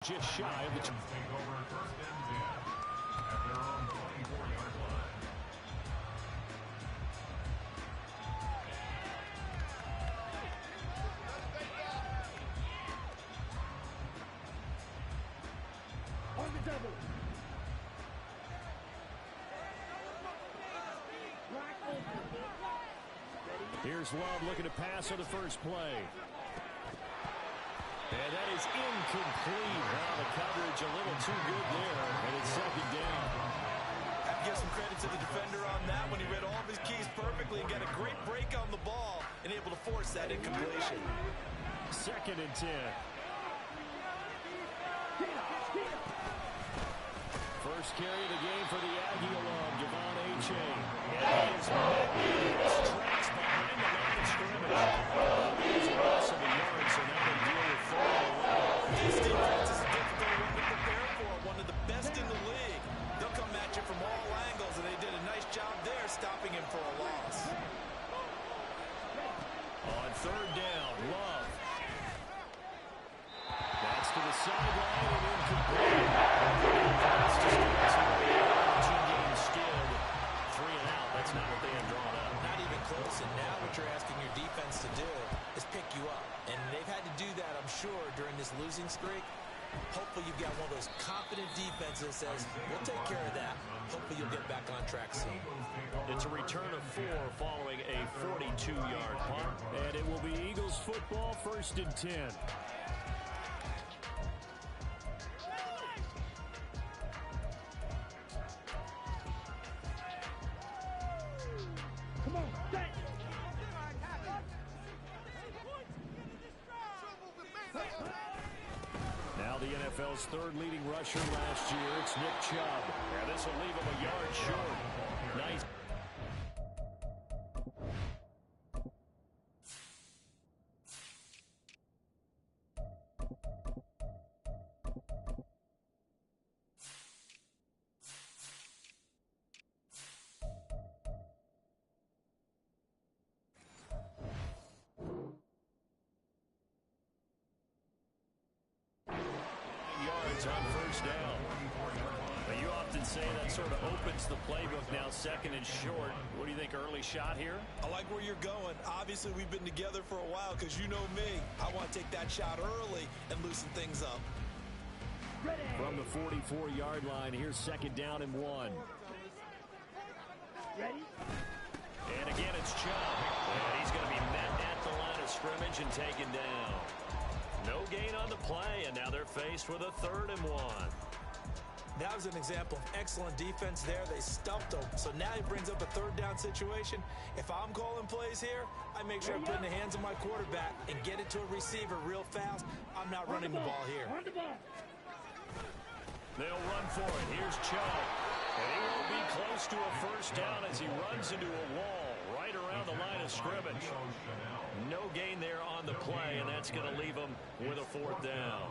Just shy of the take over first and 10 at their own 24-yard line. On the double. Here's Love looking to pass on the first play. And that is incomplete. Well, the coverage a little too good there, and it's second down. I have to give some credit to the defender on that when he read all of his keys perfectly and got a great break on the ball and able to force that incompletion. Second and 10. First carry of the game for the Aggie alum, Devon Achane. And he is met in his tracks behind the line of scrimmage. He's lost some yards, so now they deal with 4 away. This defense is a difficult one to prepare for, one of the best in the league. They'll come at you from all angles, and they did a nice job there stopping him for a loss. On third down, Love. That's to the sideline and incomplete. That's just two games skilled. 3 and out. That's not what they had drawn up. Not even close, and now what you're asking your defense to do is pick you up. And they've had to do that, I'm sure, during this losing streak. Hopefully you've got one of those confident defenses that says, we'll take care of that. Hopefully you'll get back on track soon. It's a return of 4 following a 42-yard punt. And it will be Eagles football, first and 10. Come on, stay. Now the NFL's third leading rusher last year, it's Nick Chubb. And this will leave him a yard short. Nice. On first down. But you often say that sort of opens the playbook now, second and short. What do you think, early shot here? I like where you're going. Obviously, we've been together for a while because you know me. I want to take that shot early and loosen things up. From the 44-yard line, here's second down and 1. Ready? And again, it's Chubb. And he's going to be met at the line of scrimmage and taken down. No gain on the play, and now they're faced with a 3rd and 1. That was an example of excellent defense there. They stumped him. So now he brings up a 3rd down situation. If I'm calling plays here, I make sure I put in the hands of my quarterback and get it to a receiver real fast. I'm not running the ball here. They'll run for it. Here's Chubb. And he won't be close to a first down as he runs into a wall right around the line of scrimmage. No gain there on the play, and that's going to leave him with a 4th down.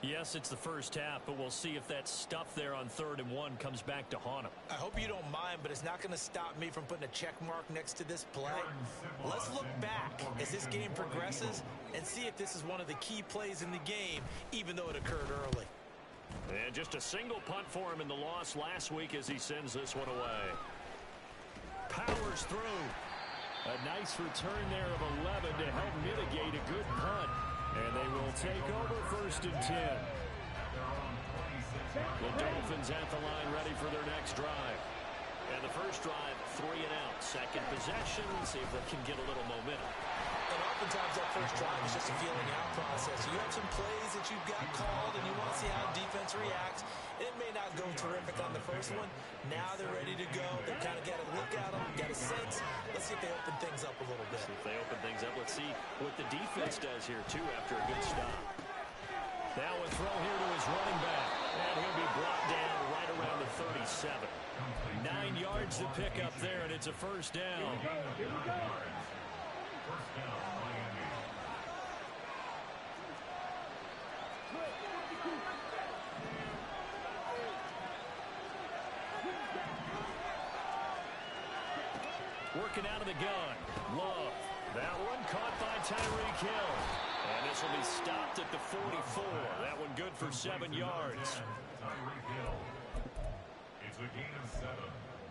Yes, it's the first half, but we'll see if that stuff there on 3rd and 1 comes back to haunt him. I hope you don't mind, but it's not going to stop me from putting a check mark next to this play. Let's look back as this game progresses and see if this is one of the key plays in the game, even though it occurred early. And just a single punt for him in the loss last week as he sends this one away. Powers through. A nice return there of 11 to help mitigate a good punt. And they will take over first and 10. The Dolphins at the line ready for their next drive. And the first drive, 3 and out. Second possession, see if they can get a little momentum. And oftentimes that first drive is just a feeling out process. You have some plays that you've got called and you want to see how defense reacts. It may not go terrific on the first one. Now they're ready to go. They've kind of got a look at them, got a sense. Let's see if they open things up a little bit. See if they open things up. Let's see what the defense does here, too, after a good stop. Now a throw here to his running back. And he'll be brought down right around the 37. 9 yards to pick up there, and it's a first down. Here we go. First down, Miami. Working out of the gun. Love. That one caught by Tyreek Hill. And this will be stopped at the 44. That one good for 7 yards. Tyreek Hill. It's a gain of 7.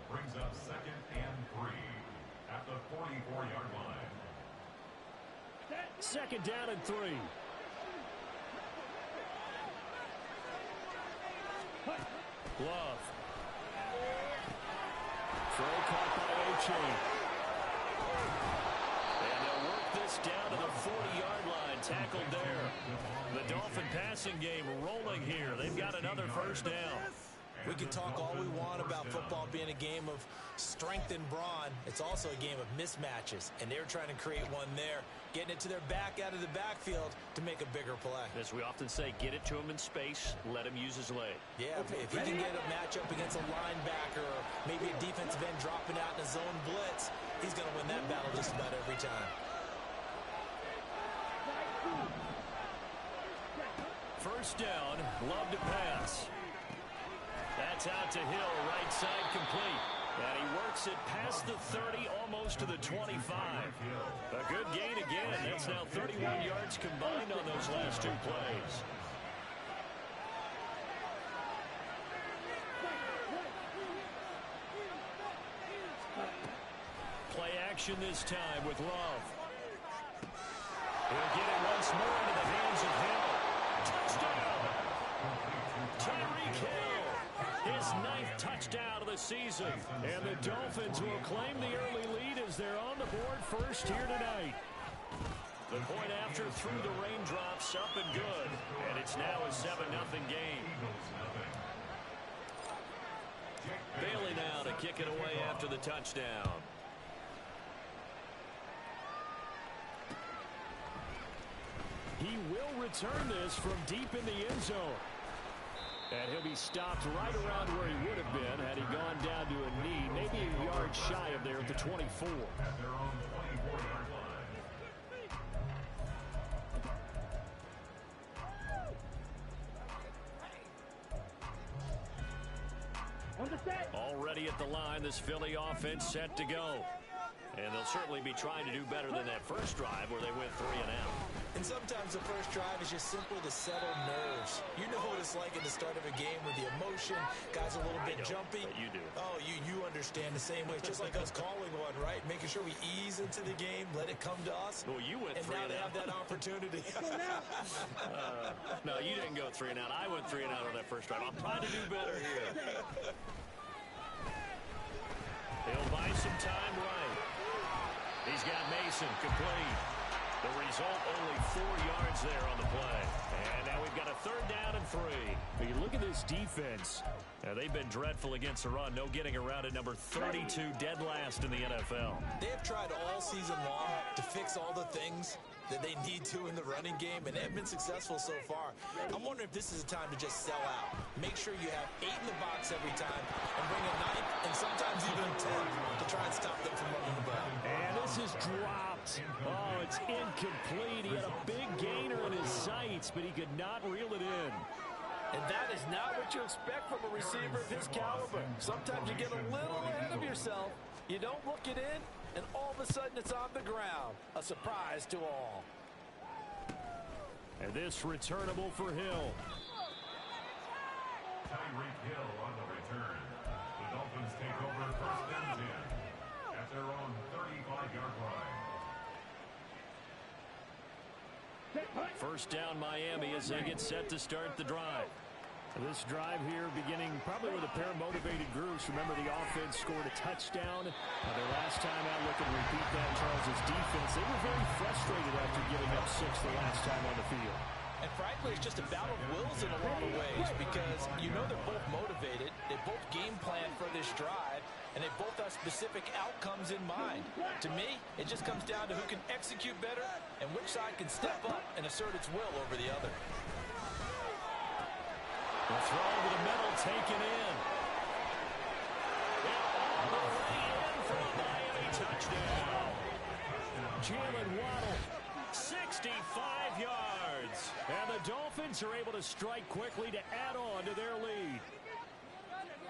Brings up 2nd and 3 at the 44-yard line. 2nd down and 3. Love. Throw caught by Achane. And they'll work this down to the 40-yard line. Tackled there. The Dolphin passing game rolling here. They've got another first down. We can talk all we want about football being a game of strength and brawn. It's also a game of mismatches, and they're trying to create one there, getting it to their back out of the backfield to make a bigger play. As we often say, get it to him in space, let him use his leg. Yeah, if he can get a matchup against a linebacker or maybe a defensive end dropping out in a zone blitz, he's going to win that battle just about every time. First down, Love to pass. That's out to Hill, right side complete. And he works it past the 30, almost to the 25. A good gain again. That's now 31 yards combined on those last 2 plays. Play action this time with Love. He'll get it once more into the hands of Hill. Touchdown! Tyreek Hill, his 9th touchdown of the season. And the Dolphins will claim the early lead as they're on the board first here tonight. The point after through the raindrops, up and good. And it's now a 7-0 game. Bailey now to kick it away after the touchdown. He will return this from deep in the end zone. And he'll be stopped right around where he would have been had he gone down to a knee, maybe a yard shy of there at the 24. At their own 24-yard line. Already at the line, this Philly offense set to go. And they'll certainly be trying to do better than that first drive where they went 3 and out. And sometimes the first drive is just simply to settle nerves. You know what it's like at the start of a game with the emotion, guys a little bit jumpy. But you do. Oh, you understand the same way. It's just like us calling one, right? Making sure we ease into the game, let it come to us. Well, you went and 3 now and they out. have that opportunity. No, you didn't go 3 and out. I went 3 and out on that first drive. I'm trying to do better here. He'll buy some time right. He's got Mason complete. The result, only 4 yards there on the play. And now we've got a 3rd down and 3. But you look at this defense. Now, they've been dreadful against the run. No getting around at number 32, dead last in the NFL. They have tried all season long to fix all the things that they need to in the running game, and they have been successful so far. I'm wondering if this is a time to just sell out. Make sure you have 8 in the box every time and bring a 9th and sometimes even a 10th to try and stop them from running the ball. And this is dropped. Oh, it's incomplete. He had a big gainer in his sights, but he could not reel it in. And that is not what you expect from a receiver of his caliber. Sometimes you get a little ahead of yourself. You don't look it in, and all of a sudden it's on the ground. A surprise to all. And this returnable for Hill. Tyreek Hill on the return. The Dolphins take over 1st and 10 at their own 35-yard line. First down Miami as they get set to start the drive. This drive here beginning probably with a pair of motivated groups. Remember, the offense scored a touchdown. Their last time out, looking to repeat that. Charles' defense, they were very frustrated after giving up 6 the last time on the field. And frankly, it's just a battle of wills in a lot of ways because you know they're both motivated. They both game plan for this drive, and they both have specific outcomes in mind. To me, it just comes down to who can execute better and which side can step up and assert its will over the other. The throw to the middle, taken in. All the way in for a Miami touchdown. Jalen Waddle, 65 yards. And the Dolphins are able to strike quickly to add on to their lead.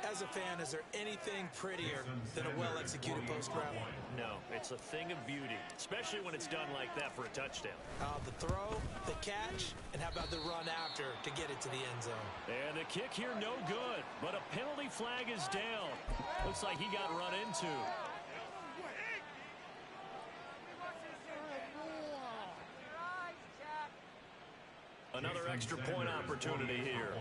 As a fan, is there anything prettier than a well-executed post route? No, it's a thing of beauty, especially when it's done like that for a touchdown. The throw, the catch, and how about the run after to get it to the end zone? And the kick here, no good, but a penalty flag is down. Looks like he got run into. Another extra point opportunity here.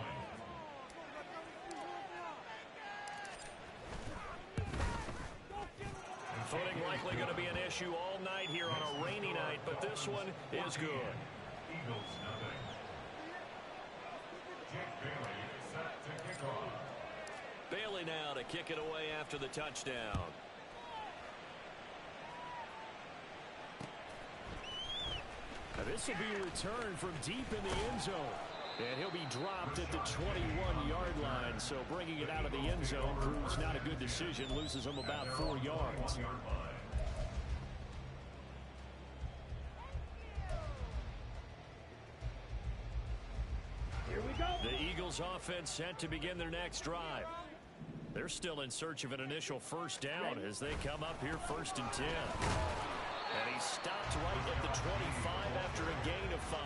Footing likely going to be an issue all night here on a rainy night, but this one is good. Eagles nothing. Jake Bailey set to kick off. Bailey now to kick it away after the touchdown. This will be a return from deep in the end zone. And he'll be dropped at the 21-yard line. So bringing it out of the end zone proves not a good decision. Loses him about 4 yards. Here we go. The Eagles offense set to begin their next drive. They're still in search of an initial first down as they come up here 1st and 10. And he stopped right at the 25 after a gain of 5.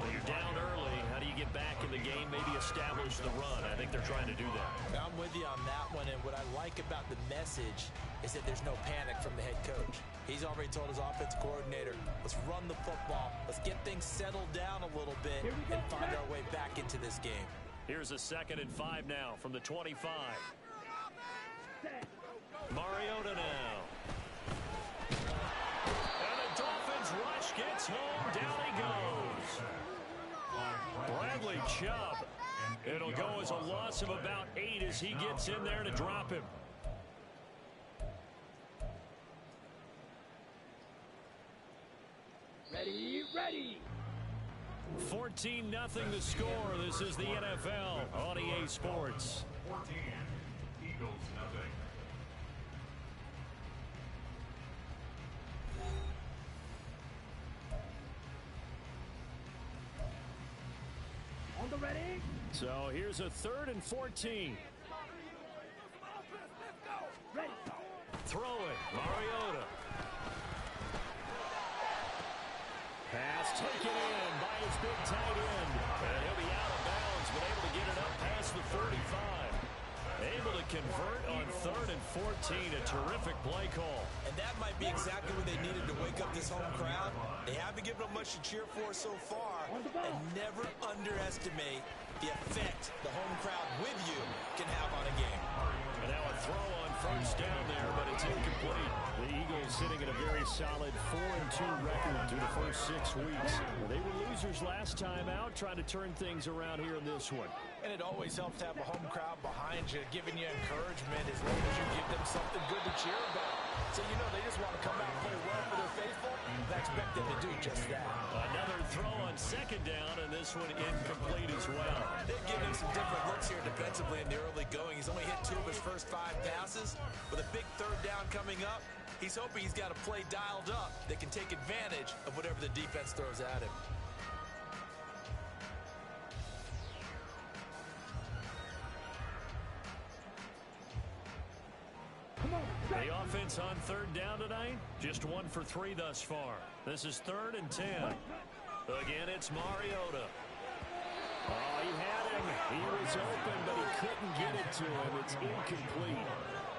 When you're down early, how do you get back in the game, maybe establish the run? I think they're trying to do that. I'm with you on that one, and what I like about the message is that there's no panic from the head coach. He's already told his offense coordinator, let's run the football, let's get things settled down a little bit and find our way back into this game. Here's a 2nd and 5 now from the 25. Mariota now. And the Dolphins rush gets home. Down he goes. Bradley Chubb. It'll go as a loss of about 8 as he gets in there to drop him. Ready, ready. 14-0 the score. This is the NFL on EA Sports. 14, Eagles nothing. On the ready. So here's a 3rd and 14. Ready. Throwing, Mariota. Pass taken in by his big tight end. And he'll be out of bounds, but able to get it up past the 45. Able to convert on 3rd and 14. A terrific play call. And that might be exactly what they needed to wake up this home crowd. They haven't given them much to cheer for so far. And never underestimate the effect the home crowd with you can have on a game. And now a throw on 1st down there, but it's incomplete. The Eagles sitting at a very solid 4-2 record through the first 6 weeks. They were losers last time out, trying to turn things around here in this one. And it always helps to have a home crowd behind you, giving you encouragement as long as you give them something good to cheer about. So you know they just want to come out and play well for their faithful, and I expect them to do just that. Another throw on 2nd down, and this one incomplete as well. They've given him some different looks here defensively in the early going. He's only hit 2 of his first 5 passes. With a big 3rd down coming up, he's hoping he's got a play dialed up that can take advantage of whatever the defense throws at him. The offense on 3rd down tonight, just 1 for 3 thus far. This is 3rd and 10. Again, it's Mariota. Oh, he had him. He was open, but he couldn't get it to him. It's incomplete.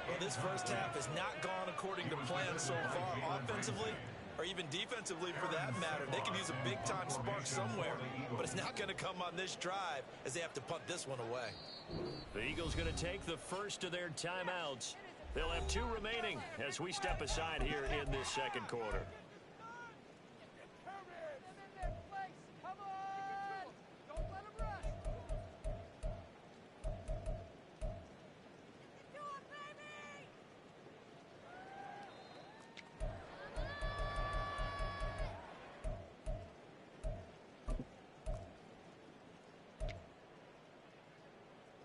Well, this first half has not gone according to plan so far offensively, or even defensively for that matter. They could use a big-time spark somewhere, but it's not going to come on this drive as they have to punt this one away. The Eagles going to take the first of their timeouts. They'll have 2 remaining as we step aside here in this 2nd quarter.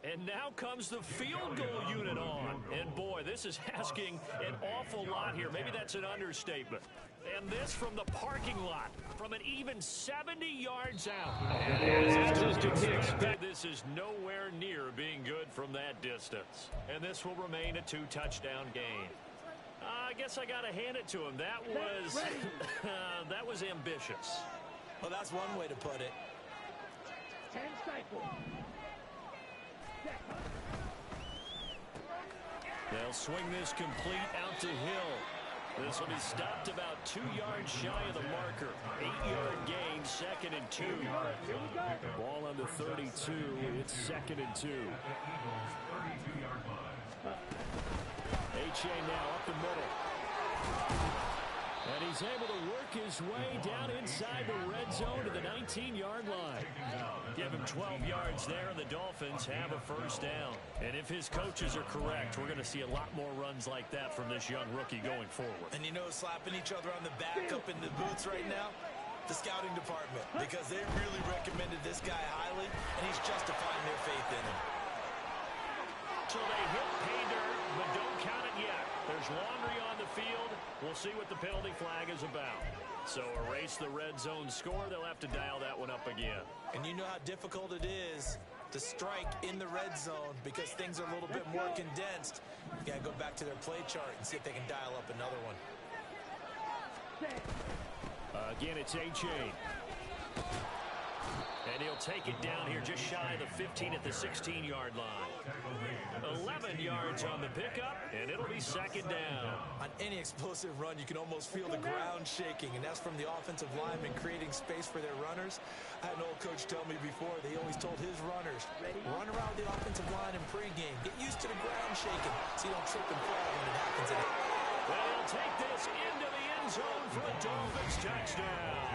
And now comes the field goal unit on. And boy, this is asking an awful lot here. Maybe that's an understatement. And this from the parking lot, from an even 70 yards out. And as to be expected, this is nowhere nowhere near being good from that distance. And this will remain a 2-touchdown game. I guess I got to hand it to him. That was, that was ambitious. Well, that's one way to put it. 10 cycles. They'll swing this complete out to Hill. This will be stopped about 2 yards shy of the marker. 8-yard gain, 2nd and 2. Ball on the 32. It's 2nd and 2. H.A. now up the middle. And he's able to work his way down inside the red zone to the 19-yard line. Give him 12 yards there, and the Dolphins have a first down. And if his coaches are correct, we're going to see a lot more runs like that from this young rookie going forward. And you know, slapping each other on the back up in the boots right now? The scouting department, because they really recommended this guy highly, and he's justifying their faith in him. So they hit pay dirt, but don't count it yet. There's laundry on the field. We'll see what the penalty flag is about. So erase the red zone score. They'll have to dial that one up again. And you know how difficult it is to strike in the red zone because things are a little bit more condensed. You got to go back to their play chart and see if they can dial up another one. Again, it's A-Chain. And he'll take it down here just shy of the 15 at the 16-yard line. 11 yards on the pickup, and it'll be 2nd down. On any explosive run, you can almost feel the ground shaking, and that's from the offensive linemen creating space for their runners. I had an old coach tell me before, they always told his runners, run around the offensive line in pregame. Get used to the ground shaking so you don't trip and fall when it happens. Well, he'll take this into the end zone for a Dolphins touchdown.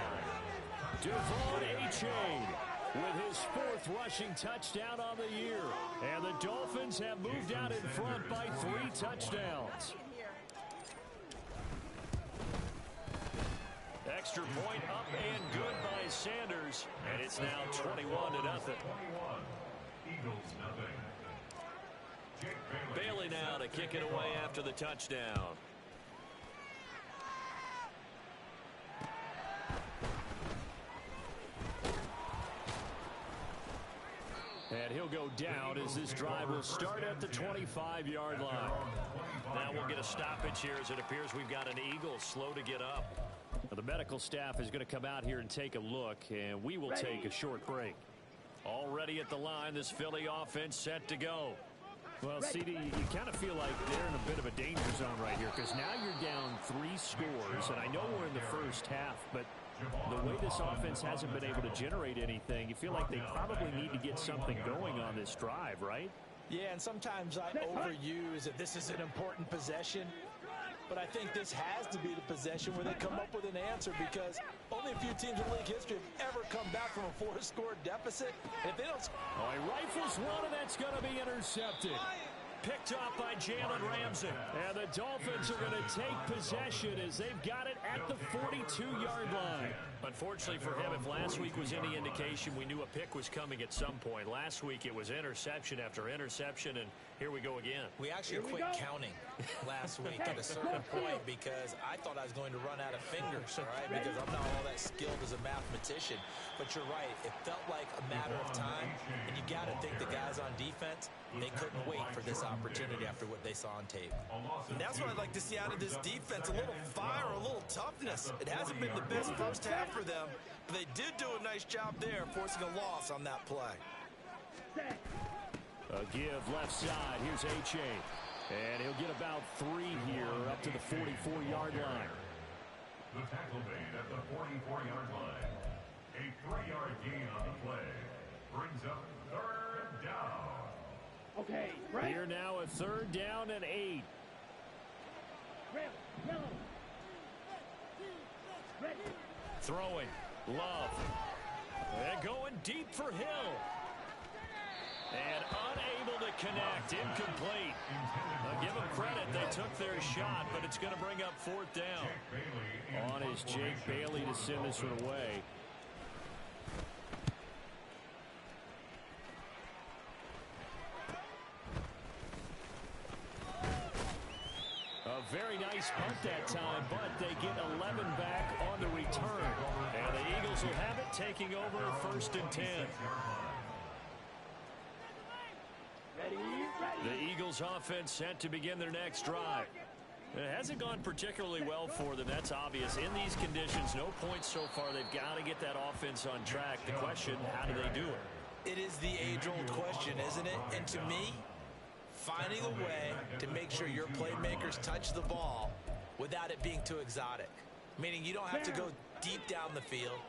Devon A-Chain with his 4th rushing touchdown on the year. And the Dolphins have moved out in front by 3 touchdowns. Extra point up and good by Sanders. And it's now 21-0. Bailey now to kick it away after the touchdown. And he'll go down as this drive will start at the 25-yard line. Now we'll get a stoppage here as it appears we've got an Eagle slow to get up. Now the medical staff is going to come out here and take a look, and we will take a short break. Already at the line, this Philly offense set to go. Well, CD, you kind of feel like they're in a bit of a danger zone right here because now you're down 3 scores, and I know we're in the first half, but the way this offense hasn't been able to generate anything, you feel like they probably need to get something going on this drive, right? Yeah, and sometimes I overuse that this is an important possession, but I think this has to be the possession where they come up with an answer because only a few teams in league history have ever come back from a 4-score deficit. If they don't... Oh, he rifles one, and that's going to be intercepted. Picked off by Jalen Ramsey. And the Dolphins are going to take possession as they've got it at the 42-yard line. Unfortunately for him, if last week was any indication, we knew a pick was coming at some point. Last week it was interception after interception, and here we go again. We actually quit counting last week at a certain point because I thought I was going to run out of fingers, all right, because I'm not all that skilled as a mathematician. But you're right, it felt like a matter of time, and you got to think the guys on defense, they couldn't wait for this opportunity after what they saw on tape. And that's what I'd like to see out of this defense, a little fire, a little toughness. It hasn't been the best first half for them, but they did do a nice job there, forcing a loss on that play. A give left side. Here's A-Chain. And he'll get about 3 here up to the 44-yard line. The tackle made at the 44-yard line. A 3-yard gain on the play brings up 3rd down. Okay, right. Here now a 3rd down and 8. Red, yellow. Red. Throwing. Love. And going deep for Hill. And unable to connect. Incomplete. Now give them credit. They took their shot, but it's going to bring up 4th down. On is Jake Bailey to send this one away. A very nice punt that time, but they get 11 back on the return. And the Eagles will have it, taking over 1st and 10. Eagles offense set to begin their next drive. It hasn't gone particularly well for them. That's obvious. In these conditions, no points so far. They've got to get that offense on track. The question, how do they do it? It is the age-old question, isn't it? And to me, finding a way to make sure your playmakers touch the ball without it being too exotic. Meaning you don't have to go deep down the field.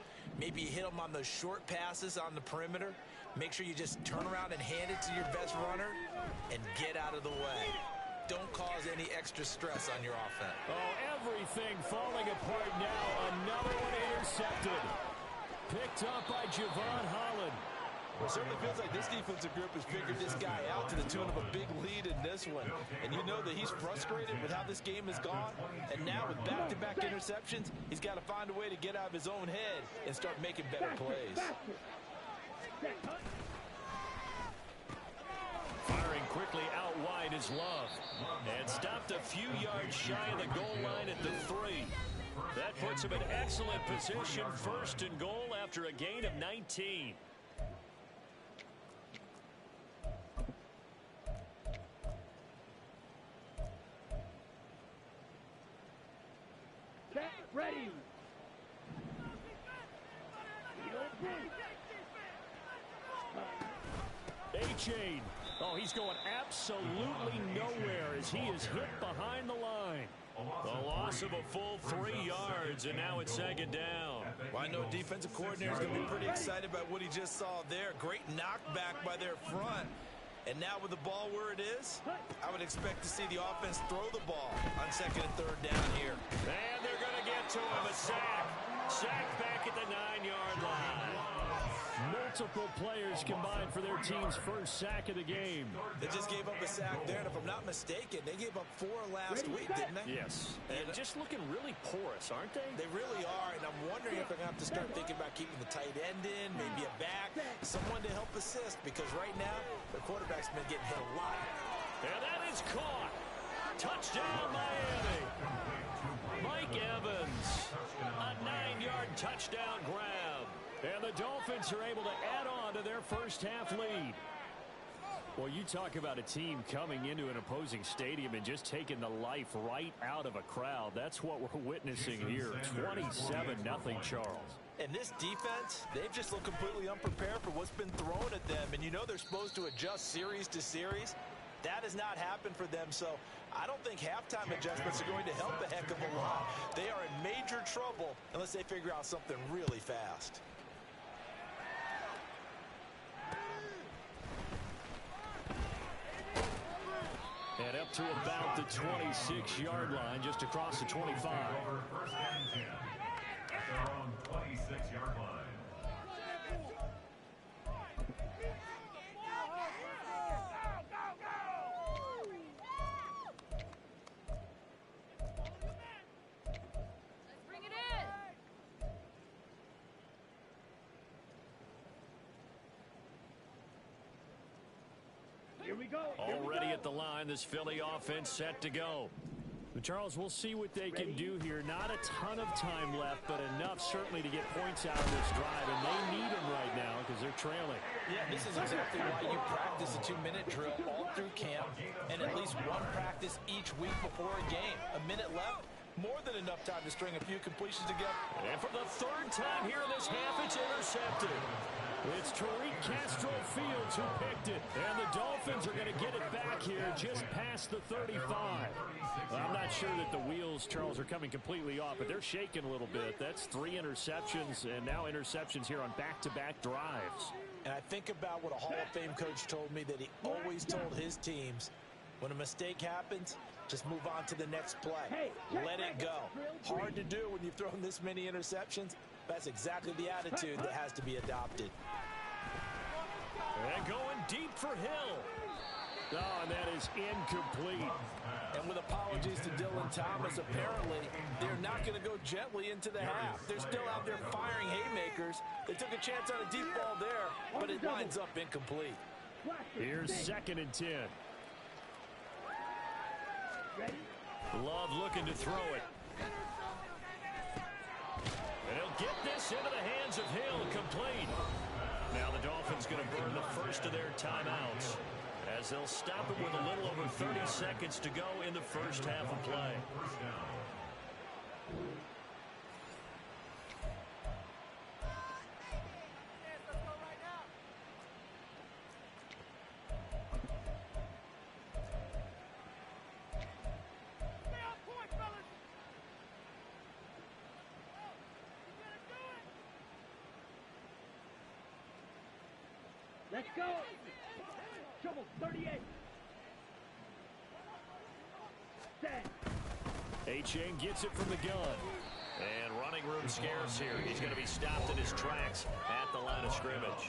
Maybe you hit them on those short passes on the perimeter. Make sure you just turn around and hand it to your best runner and get out of the way. Don't cause any extra stress on your offense. Oh, everything falling apart now. Another one intercepted. Picked up by Javon Holland. Well, it certainly feels like this defensive group has figured this guy out to the tune of a big lead in this one. And you know that he's frustrated with how this game has gone. And now with back-to-back interceptions, he's got to find a way to get out of his own head and start making better plays. Firing quickly out wide is Love. And stopped a few yards shy of the goal line at the 3. That puts him in excellent position. First and goal after a gain of 19. Ready. A-Chain. Oh, he's going absolutely nowhere as he is hit behind the line. The loss of a full 3 yards, and now it's second down. Well, I know defensive coordinator is going to be pretty excited about what he just saw there. Great knockback by their front. And now with the ball where it is, I would expect to see the offense throw the ball on second and third down here. And they're going to get to him. A sack. Sack back at the 9-yard line. Multiple players combined for their team's first sack of the game. They just gave up a sack there, and if I'm not mistaken, they gave up 4 last week, didn't they? Yes. And just looking really porous, aren't they? They really are, and I'm wondering if they're going to have to start thinking about keeping the tight end in, maybe a back, someone to help assist, because right now, their quarterback's been getting hit a lot. And that is caught. Touchdown, Miami. Mike Evans. A 9-yard touchdown grab. And the Dolphins are able to add on to their first half lead. Well, you talk about a team coming into an opposing stadium and just taking the life right out of a crowd. That's what we're witnessing here. 27-0, Charles. And this defense, they've just looked completely unprepared for what's been thrown at them. And you know they're supposed to adjust series to series. That has not happened for them, so I don't think halftime adjustments are going to help a heck of a lot. They are in major trouble unless they figure out something really fast. And up to about the 26-yard line, just across the 25. First and 10 at their own 26-yard line. Here we go. Already at the line, this Philly offense set to go. But Charles, we'll see what they can do here. Not a ton of time left, but enough certainly to get points out of this drive. And they need them right now because they're trailing. Yeah, this is exactly why you practice a 2-minute drill all through camp and at least one practice each week before a game. A minute left, more than enough time to string a few completions together. And for the 3rd time here in this half, it's intercepted. It's Tariq Castro Fields who picked it. And the Dolphins are going to get it back here just past the 35. Well, I'm not sure that the wheels, Charles, are coming completely off, but they're shaking a little bit. That's 3 interceptions and now interceptions here on back-to-back drives. And I think about what a Hall of Fame coach told me, that he always told his teams, when a mistake happens, just move on to the next play. Let it go. Hard to do when you've thrown this many interceptions. That's exactly the attitude that has to be adopted. And going deep for Hill. Oh, and that is incomplete. And with apologies to Dylan Thomas, apparently they're not going to go gently into the half. They're still out there firing haymakers. They took a chance on a deep ball there, but it lines up incomplete. Here's 2nd and 10. Love looking to throw it. And he'll get this into the hands of Hill, complete. Now the Dolphins going to burn the first of their timeouts as they'll stop it with a little over 30 seconds to go in the first half of play. Let's go. Trouble 38. Set. Achane gets it from the gun. And running room scarce here. He's going to be stopped in his tracks at the line of scrimmage.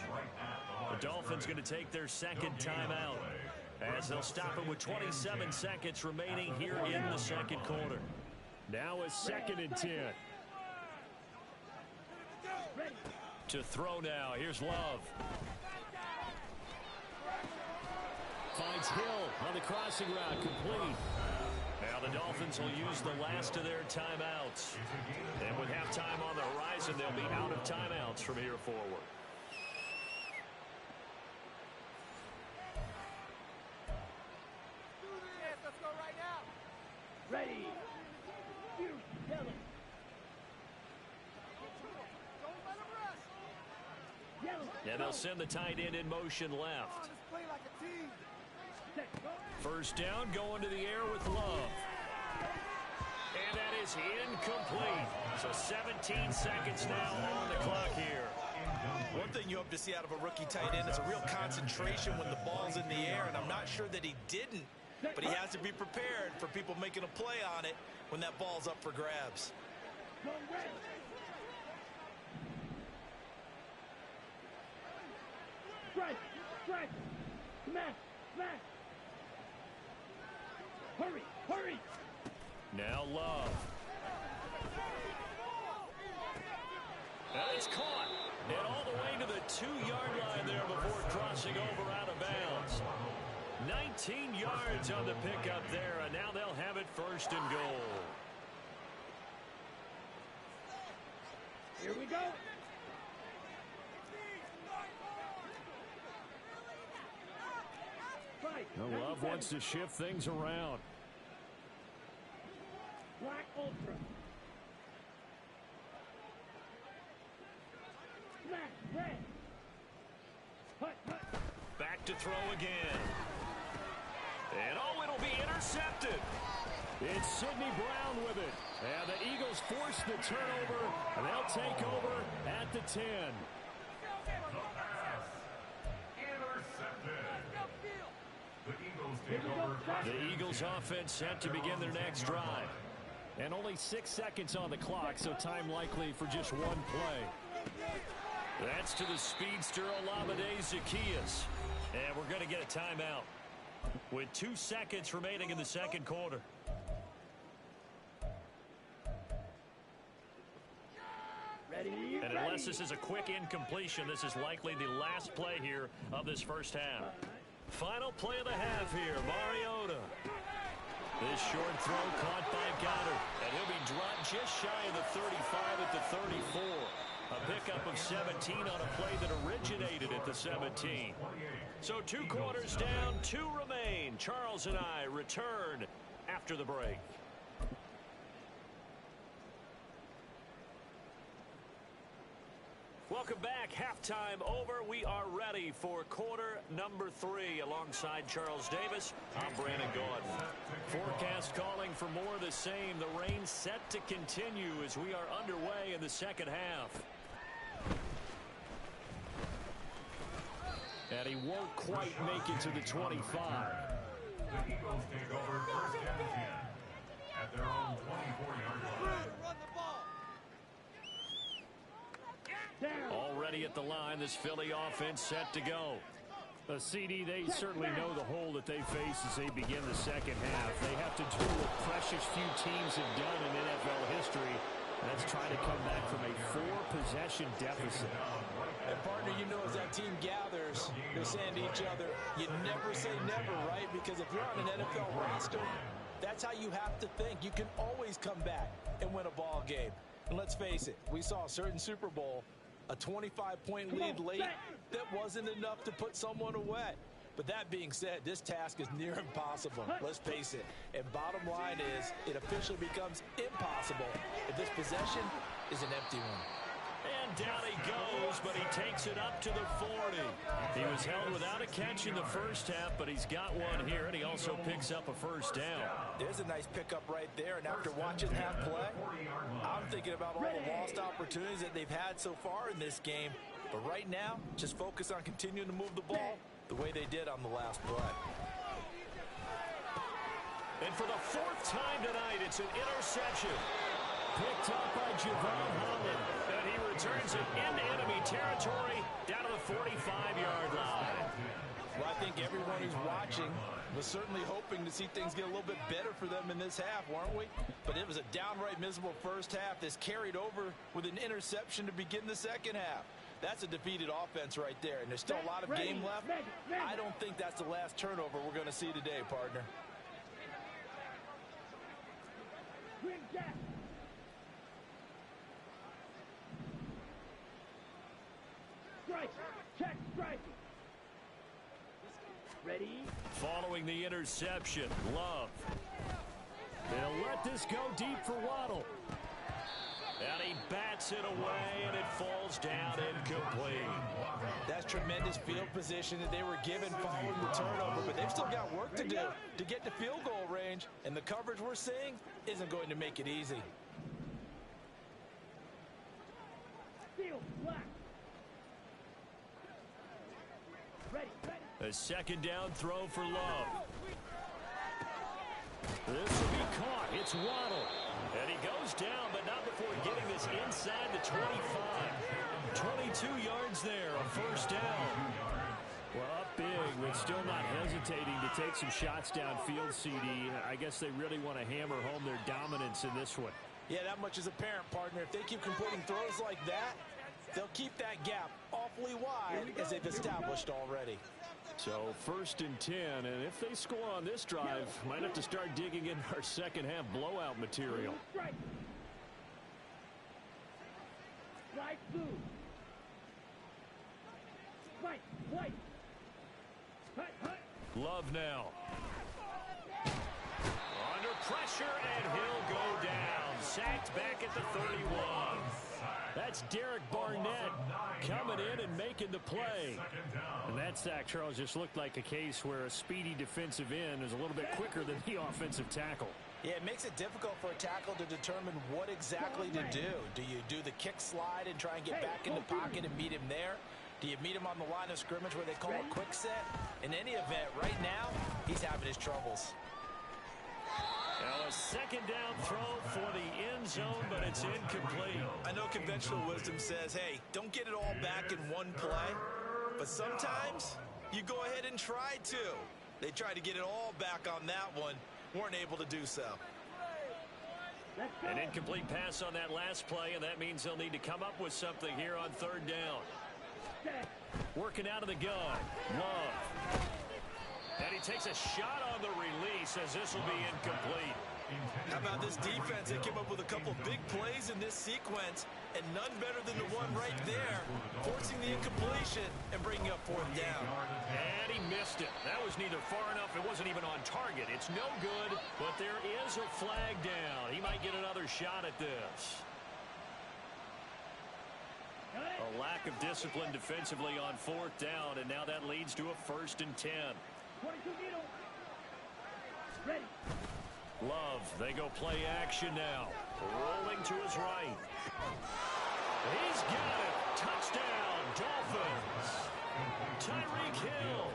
The Dolphins going to take their second timeout as they'll stop it with 27 seconds remaining here in the second quarter. Now a 2nd and 10. To throw now. Here's Love. Finds Hill on the crossing route, complete. Now the Dolphins will use the last of their timeouts. And with halftime on the horizon, they'll be out of timeouts from here forward. Let's go right now. Ready. You tell it. Don't let him rush. Yellow. And they'll send the tight end in motion left. Let's play like a team. First down, going to the air with Love. And that is incomplete. So 17 seconds now on the clock here. One thing you hope to see out of a rookie tight end is a real concentration when the ball's in the air, and I'm not sure that he didn't, but he has to be prepared for people making a play on it when that ball's up for grabs. Strike! Strike! Smash! Smash! Hurry! Hurry! Now Love. And it's caught. And all the way to the 2-yard line there before crossing over out of bounds. 19 yards on the pickup there, and now they'll have it 1st and goal. Here we go. Now Love wants to shift things around. Black Ultra. Smash red. Hut, hut. Back to throw again. And oh, it'll be intercepted. It's Sidney Brown with it. And the Eagles force the turnover, and they'll take over at the 10. The Eagles offense set to begin their next drive. And only 6 seconds on the clock, so time likely for just one play. That's to the speedster Olamide Zaccheaus. And we're going to get a timeout with 2 seconds remaining in the second quarter. Ready, and unless this is a quick incompletion, this is likely the last play here of this first half. Final play of the half here, Mariota. This short throw caught by Goddard, and he'll be dropped just shy of the 35 at the 34. A pickup of 17 on a play that originated at the 17. So 2 quarters down, 2 remain. Charles and I return after the break. Welcome back. Halftime over. We are ready for quarter number 3 alongside Charles Davis. I'm Brandon Gordon. Forecast calling for more of the same. The rain set to continue as we are underway in the second half. And he won't quite make it to the 25. The Eagles take over 1st and 10 at their own 24-yard line. Already at the line, this Philly offense set to go. A CD, they certainly know the hole that they face as they begin the second half. They have to do what precious few teams have done in NFL history. That's trying to come back from a 4-possession deficit. And partner, you know, as that team gathers, they're saying to each other, you never say never, right? Because if you're on an NFL roster, that's how you have to think. You can always come back and win a ball game. And let's face it, we saw a certain Super Bowl, a 25-point lead late that wasn't enough to put someone away. But that being said, this task is near impossible. Let's face it. And bottom line is, it officially becomes impossible if this possession is an empty one. And down he goes, but he takes it up to the 40. He was held without a catch in the first half, but he's got one here, and he also picks up a first down. There's a nice pickup right there, and after watching that play, I'm thinking about all the lost opportunities that they've had so far in this game. But right now, just focus on continuing to move the ball the way they did on the last play. And for the fourth time tonight, it's an interception. Picked up by Javon Holland, and he returns it into enemy territory down to the 45-yard line. Well, I think everyone who's watching was certainly hoping to see things get a little bit better for them in this half, weren't we? But it was a downright miserable first half that's carried over with an interception to begin the second half. That's a defeated offense right there, and there's still a lot of game left. I don't think that's the last turnover we're going to see today, partner. Check, strike. Ready? Following the interception, Love. They'll let this go deep for Waddle. And he bats it away, and it falls down incomplete. That's tremendous field position that they were given following the turnover, but they've still got work to do to get to field goal range, and the coverage we're seeing isn't going to make it easy. Field, black. Ready. A second down throw for Love. This will be caught. It's Waddle. And he goes down, but not before getting this inside the 25. 22 yards there, a first down. Well, up big, but still not hesitating to take some shots downfield, CD. I guess they really want to hammer home their dominance in this one. Yeah, that much is apparent, partner. If they keep completing throws like that, they'll keep that gap awfully wide as they've established already. So 1st and 10, and if they score on this drive, might have to start digging in our second half blowout material. Strike. Light blue. White. Hut. Love now. Under pressure, and he'll go down. Sacked back at the 31. That's Derek Barnett coming in and making the play. And that sack, Charles, just looked like a case where a speedy defensive end is a little bit quicker than the offensive tackle. Yeah, it makes it difficult for a tackle to determine what exactly to do. Do you do the kick slide and try and get back in the pocket and meet him there? Do you meet him on the line of scrimmage where they call a quick set? In any event, right now, he's having his troubles. Now a second down throw for the end zone, but it's incomplete. I know conventional wisdom says, hey, don't get it all back in one play. But sometimes you go ahead and try to. They tried to get it all back on that one. Weren't able to do so. An incomplete pass on that last play, and that means they'll need to come up with something here on 3rd down. Working out of the gun. Love. And he takes a shot on the release as this will be incomplete. How about this defense? They came up with a couple big plays in this sequence, and none better than the one right there, forcing the incompletion and bringing up 4th down. And he missed it. That was neither far enough. It wasn't even on target. It's no good, but there is a flag down. He might get another shot at this. A lack of discipline defensively on 4th down, and now that leads to a 1st and 10. 22 needle. Ready. Love, they go play action now. Rolling to his right. He's got it. Touchdown, Dolphins. Tyreek Hill.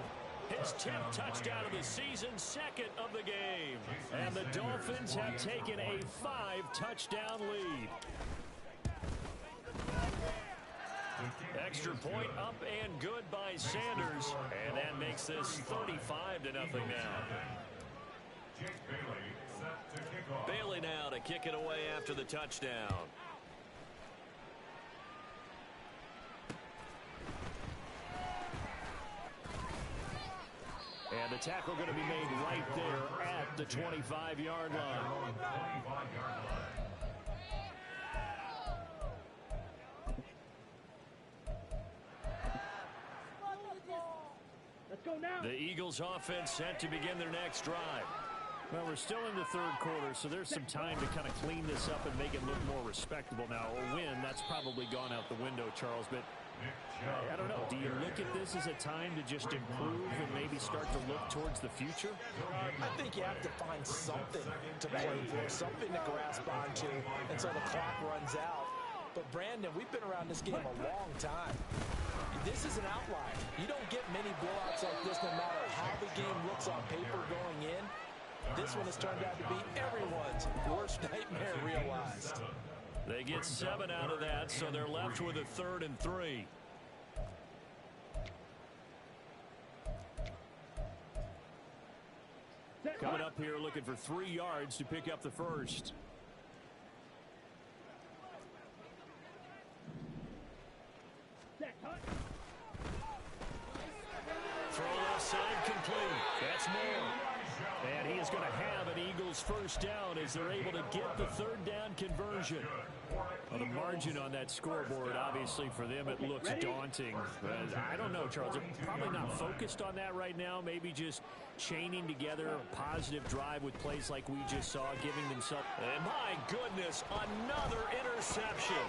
His 10th touchdown of the season, 2nd of the game. And the Dolphins have taken a 5-touchdown lead. Extra point up and good by Sanders. And that makes this 35-0 now. Bailey now to kick it away after the touchdown. And the tackle going to be made right there at the 25-yard line. The Eagles offense set to begin their next drive. Well, we're still in the third quarter, so there's some time to kind of clean this up and make it look more respectable. Now, a win, that's probably gone out the window, Charles, but I don't know. Do you look at this as a time to just improve and maybe start to look towards the future? I think you have to find something to play for, something to grasp onto until the clock runs out. But, Brandon, we've been around this game a long time. This is an outlier. You don't get many blowouts like this no matter how the game looks on paper going in. This one has turned out to be everyone's worst nightmare realized. They get 7 out of that, so they're left with a 3rd and 3. Coming up here looking for 3 yards to pick up the first. Throw left side complete. That's more. And he is going to have an Eagles first down as they're able to get the 3rd down conversion. Well, the margin on that scoreboard, obviously, for them, it looks daunting. But I don't know, Charles. They're probably not focused on that right now. Maybe just chaining together a positive drive with plays like we just saw, giving themselves. And my goodness, another interception.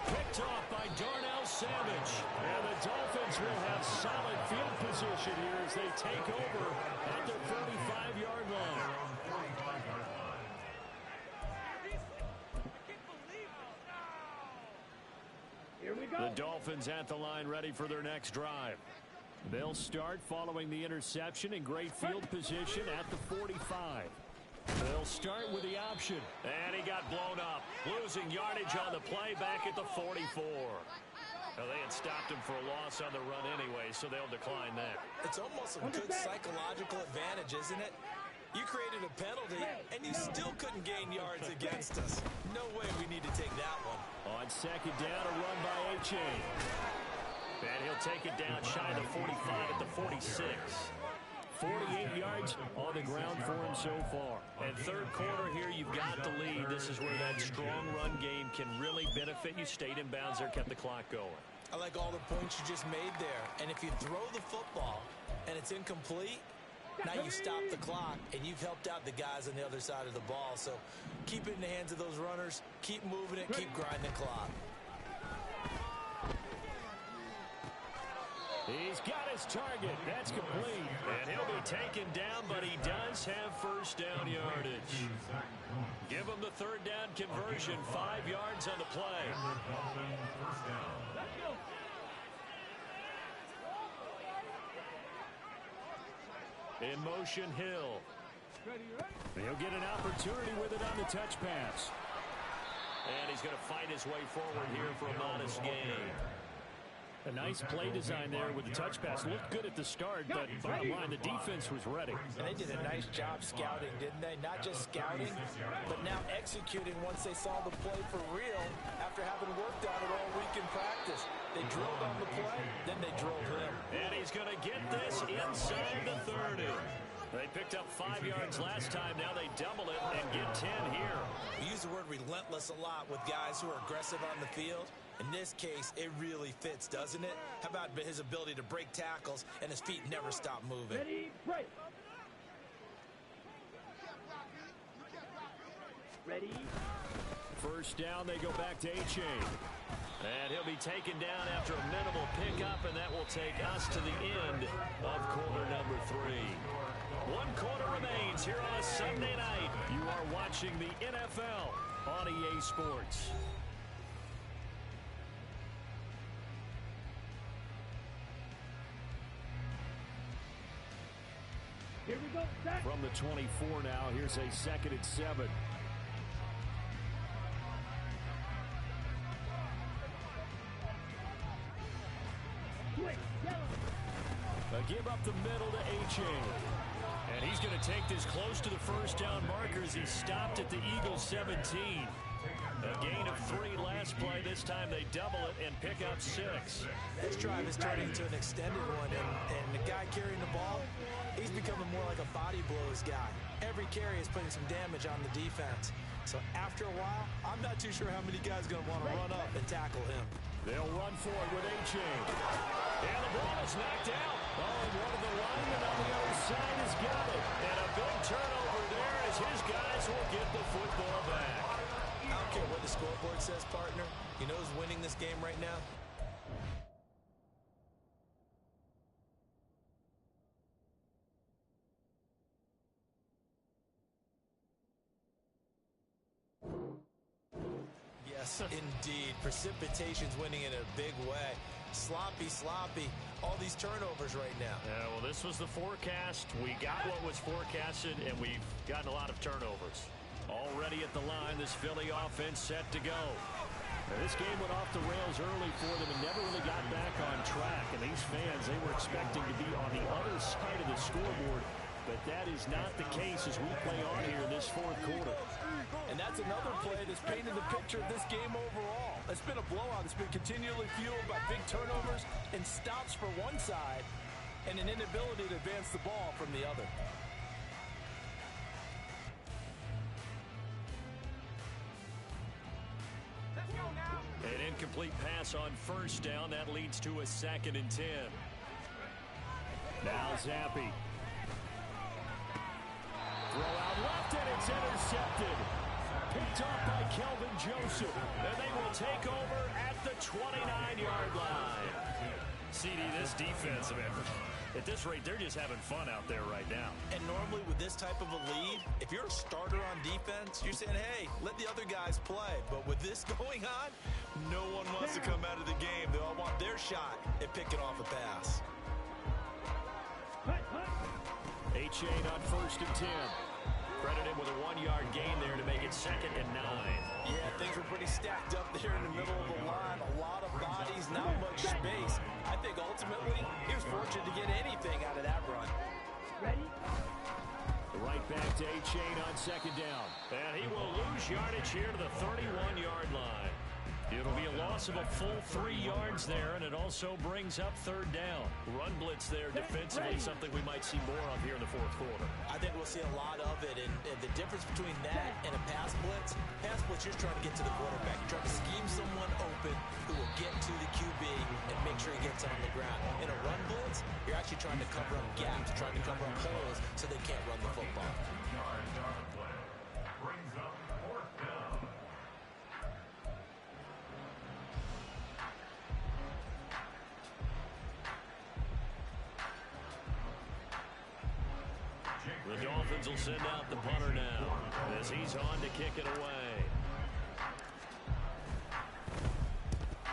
Picked off by Darnell Savage. And the Dolphins will have solid field position here as they take over at their 45-yard line. The Dolphins at the line ready for their next drive. They'll start following the interception in great field position at the 45. They'll start with the option. And he got blown up. Losing yardage on the play back at the 44. Well, they had stopped him for a loss on the run anyway, so they'll decline that. It's almost a good psychological advantage, isn't it? You created a penalty, and you still couldn't gain yards against us. No way we need to take that one. On 2nd down, a run by H.A. And he'll take it down shy of the 45 at the 46. 48 yards on the ground for him so far. And 3rd quarter here, you've got the lead. This is where that strong run game can really benefit you. Stayed in bounds there, kept the clock going. I like all the points you just made there. And if you throw the football and it's incomplete, now you stop the clock, and you've helped out the guys on the other side of the ball. So keep it in the hands of those runners. Keep moving it. Keep grinding the clock. He's got his target. That's complete. And he'll be taken down, but he does have first down yardage. Give him the 3rd down conversion. 5 yards on the play. In motion, Hill. He'll get an opportunity with it on the touch pass. And he's going to fight his way forward here for a modest gain. A nice play design there with the touch pass. Looked good at the start, but bottom line, the defense was ready. And they did a nice job scouting, didn't they? Not just scouting, but now executing once they saw the play for real after having worked on it all week in practice. They drilled on the play, then they drilled him. And he's going to get this inside the 30. They picked up 5 yards last time. Now they double it and get 10 here. We use the word relentless a lot with guys who are aggressive on the field. In this case, it really fits, doesn't it? How about his ability to break tackles and his feet never stop moving? Ready, break. Ready. First down, they go back to H.A. And he'll be taken down after a minimal pickup, and that will take us to the end of quarter number 3. 1 quarter remains here on a Sunday night. You are watching the NFL on EA Sports. Here we go, Zach. From the 24 now, here's a 2nd and 7. A give up the middle to H.A. And he's going to take this close to the first down marker as he stopped at the Eagles 17. A gain of 3 last play. This time they double it and pick up 6. This drive is turning into an extended one, and the guy carrying the ball, he's becoming more like a body blows guy. Every carry is putting some damage on the defense. So after a while, I'm not too sure how many guys are going to want to run up and tackle him. They'll run for it with H.A. And the ball is knocked out. Oh, and one of the linemen on the other side has got it. And a big turnover there as his guys will get the football back. I don't care what the scoreboard says, partner. You know who's winning this game right now? Yes, indeed. Precipitation's winning in a big way. Sloppy. All these turnovers right now. Yeah, well, this was the forecast. We got what was forecasted, and we've gotten a lot of turnovers. Already at the line, this Philly offense set to go. Now, this game went off the rails early for them and never really got back on track. And these fans, they were expecting to be on the other side of the scoreboard. But that is not the case as we play on here in this fourth quarter. And that's another play that's painted the picture of this game overall. It's been a blowout. It's been continually fueled by big turnovers and stops for one side and an inability to advance the ball from the other. Let's go now. An incomplete pass on first down. That leads to a 2nd and 10. Now Zappe. Throw out left, and it's intercepted. Picked off by Kelvin Joseph. And they will take over at the 29-yard line. CD, this defense, man, at this rate, they're just having fun out there right now. And normally with this type of a lead, if you're a starter on defense, you're saying, hey, let the other guys play. But with this going on, no one wants to come out of the game. They all want their shot at picking off a pass. Achane on 1st and 10. Credit him with a 1-yard gain there to make it 2nd and 9. Yeah, things were pretty stacked up there in the middle of the line. A lot of bodies, not much space. I think ultimately he was fortunate to get anything out of that run. Ready? The right back to Achane on 2nd down. And he will lose yardage here to the 31-yard line. It'll be a loss of a full 3 yards there, and it also brings up 3rd down. Run blitz there defensively, something we might see more of here in the fourth quarter. I think we'll see a lot of it, and the difference between that and a pass blitz, you're trying to get to the quarterback. You're trying to scheme someone open who will get to the QB and make sure he gets on the ground. In a run blitz, you're actually trying to cover up gaps, trying to cover up holes so they can't run the football. Brings up 4th down. The Dolphins will send out the punter now as he's on to kick it away.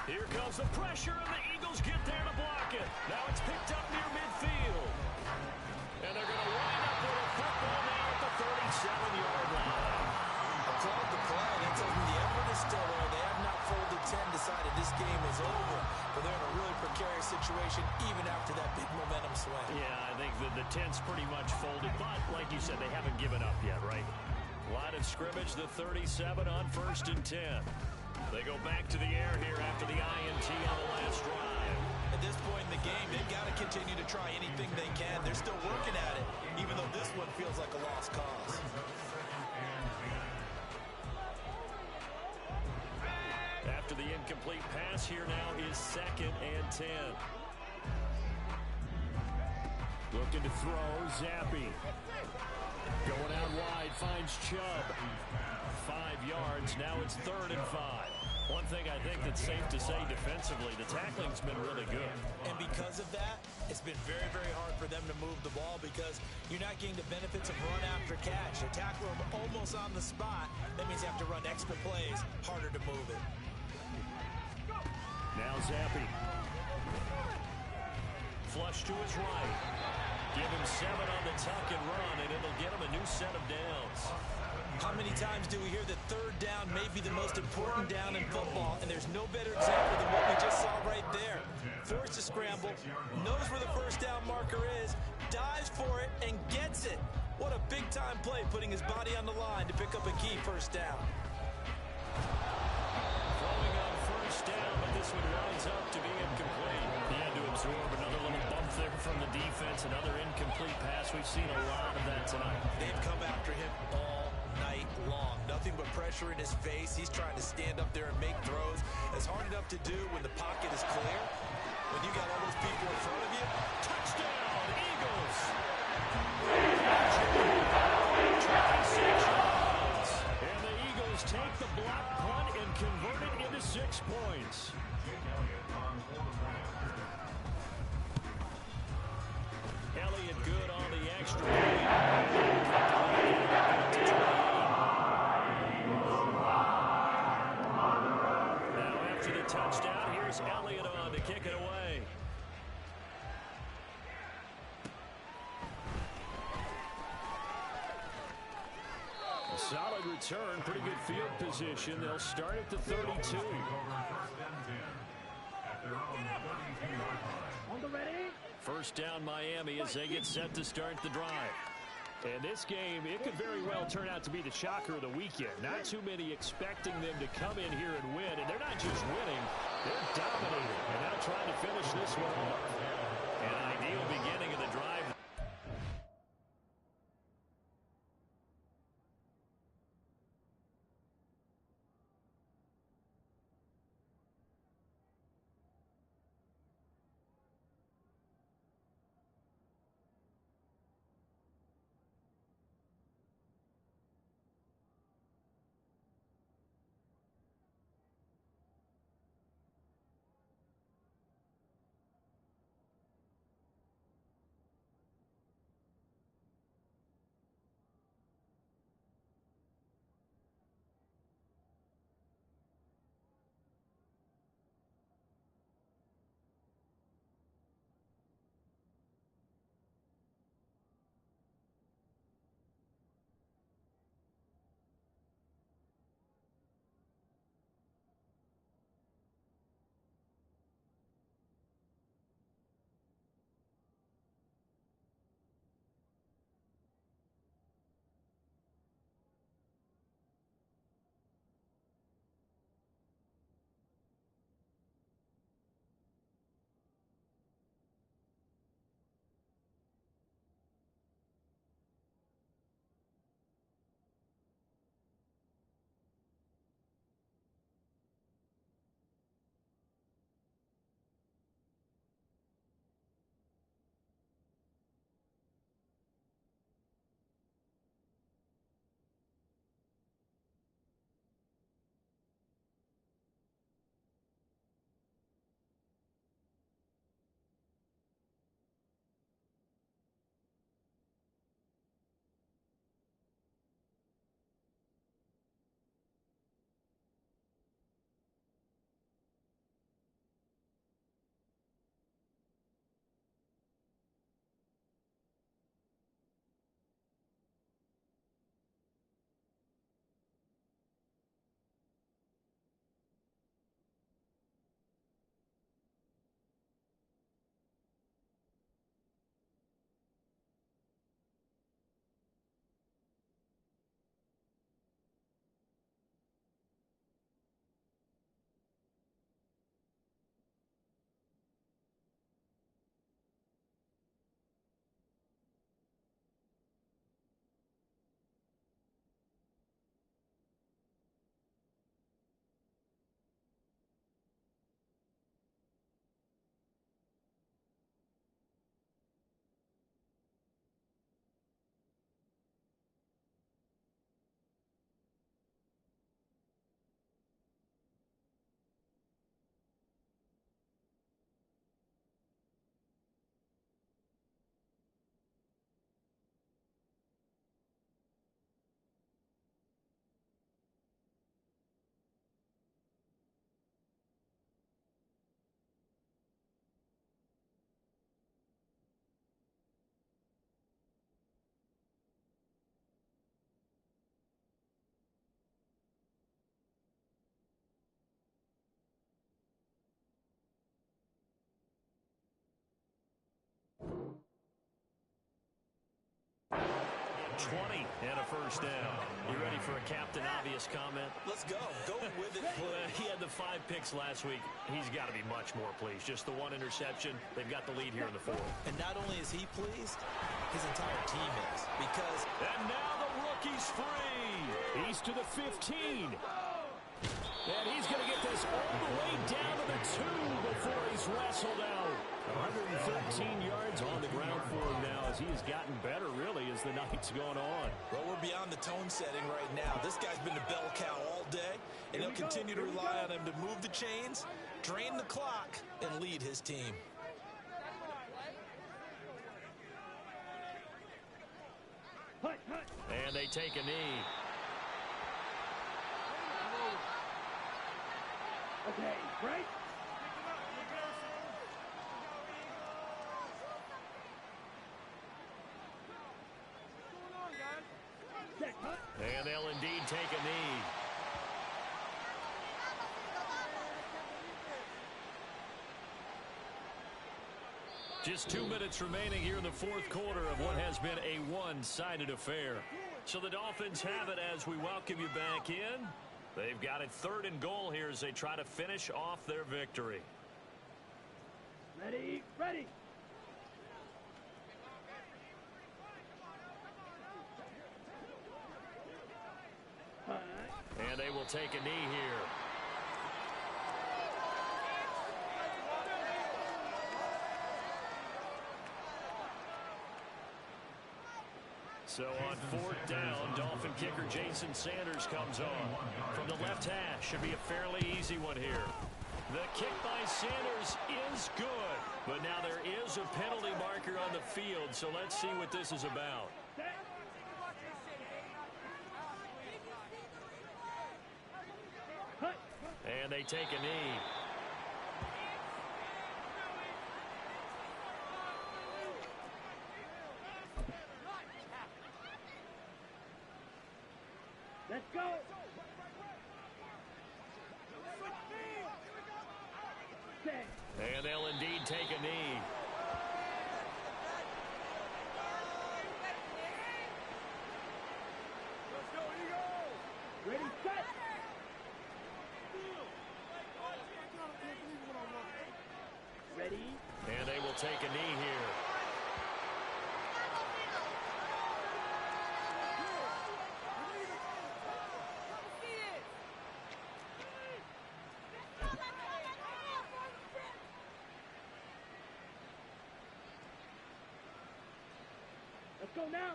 Here comes the pressure, and the Eagles get there to block it. Now it's picked up near midfield. And they're going to wind up with a football now at the 37-yard line. Applaud the play. That tells me the effort is still there. They have not folded 10, decided this game is over. But they're in a really precarious situation even after that big momentum swing. Yeah, I think the 10's pretty much folded. But, like you said, they haven't given up yet, right? Line of scrimmage, the 37 on 1st and 10. They go back to the air here after the INT on the last drive. At this point in the game, they've got to continue to try anything they can. They're still working at it, even though this one feels like a lost cause. After the incomplete pass, here now is 2nd and 10. Looking to throw, Zappe. Going out wide, finds Chubb. 5 yards, now it's 3rd and 5. One thing I think that's safe to say defensively, the tackling's been really good. And because of that, it's been very, very hard for them to move the ball because you're not getting the benefits of run after catch. They tackle them almost on the spot. That means you have to run extra plays, harder to move it. Now Zappe. Flush to his right. Give him 7 on the tuck and run, and it'll get him a new set of downs. How many times do we hear that 3rd down may be the most important down in football, and there's no better example than what we just saw right there. Forced to scramble, knows where the 1st down marker is, dives for it, and gets it. What a big-time play, putting his body on the line to pick up a key 1st down. Throwing on 1st down, but this one winds up to be incomplete. He had to absorb another little bump there from the defense, another incomplete pass. We've seen a lot of that tonight. They've come after him all night long. Nothing but pressure in his face. He's trying to stand up there and make throws. It's hard enough to do when the pocket is clear. When you got all those people in front of you. Touchdown, Eagles. 26 yards. And the Eagles take the block punt and convert it into 6 points. Elliott good on the extra point. Now after the touchdown, here's Elliott on to kick it away. A solid return, pretty good field position. They'll start at the 32. First down Miami as they get set to start the drive. And this game, it could very well turn out to be the shocker of the weekend. Not too many expecting them to come in here and win. And they're not just winning, they're dominating. And now trying to finish this one off. An ideal beginning of the drive. And a first down. You ready for a Captain Obvious comment? Let's go. Go with it, please. He had the 5 picks last week. He's got to be much more pleased. Just the 1 interception. They've got the lead here in the 4th. And not only is he pleased, his entire team is. Because... And now the rookie's free. He's to the 15. And he's going to get this this all the way down to the 2 before he's wrestled out. 113 yards on the ground for him now as he has gotten better, really, as the night's gone on. Well, we're beyond the tone setting right now. This guy's been a bell cow all day, and he'll continue to rely on him to move the chains, drain the clock, and lead his team. And they take a knee. Okay, break. And they'll indeed take a knee. Just 2 minutes remaining here in the fourth quarter of what has been a one-sided affair. So the Dolphins have it as we welcome you back in. They've got it 3rd and goal here as they try to finish off their victory. Ready, ready. And they will take a knee here. So on 4th down, Dolphin kicker Jason Sanders comes on. From the left hash, should be a fairly easy one here. The kick by Sanders is good, but now there is a penalty marker on the field, so let's see what this is about. And they take a knee. Let's go. And they'll indeed take a knee. Let's go, Eagle. Ready, set. Ready. And they will take a knee here. Let's go now.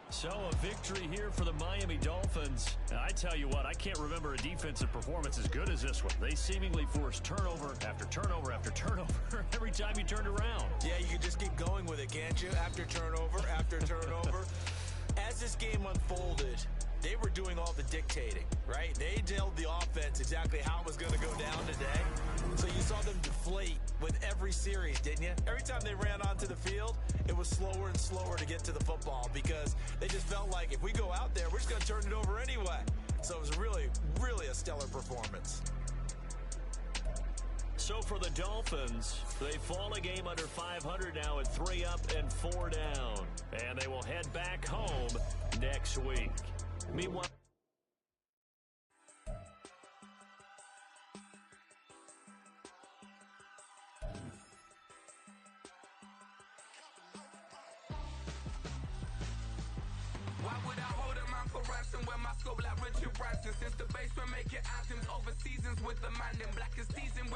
So a victory here for the Miami Dolphins. And I tell you what, I can't remember a defensive performance as good as this one. They seemingly forced turnover after turnover after turnover every time you turned around. Yeah, you can just keep going with it, can't you? After turnover, after turnover. As this game unfolded, they were doing all the dictating, right? They told the offense exactly how it was going to go down today. So you saw them deflate with every series, didn't you? Every time they ran onto the field, it was slower and slower to get to the football because they just felt like if we go out there, we're just going to turn it over anyway. So it was really, really a stellar performance. So for the Dolphins, they fall a game under 500 now at 3 up and 4 down. And they will head back home next week. Meanwhile, why would I hold a man for ransom when my scope like Richard Branson? Since the basement making anthems over seasons with the man in black is season.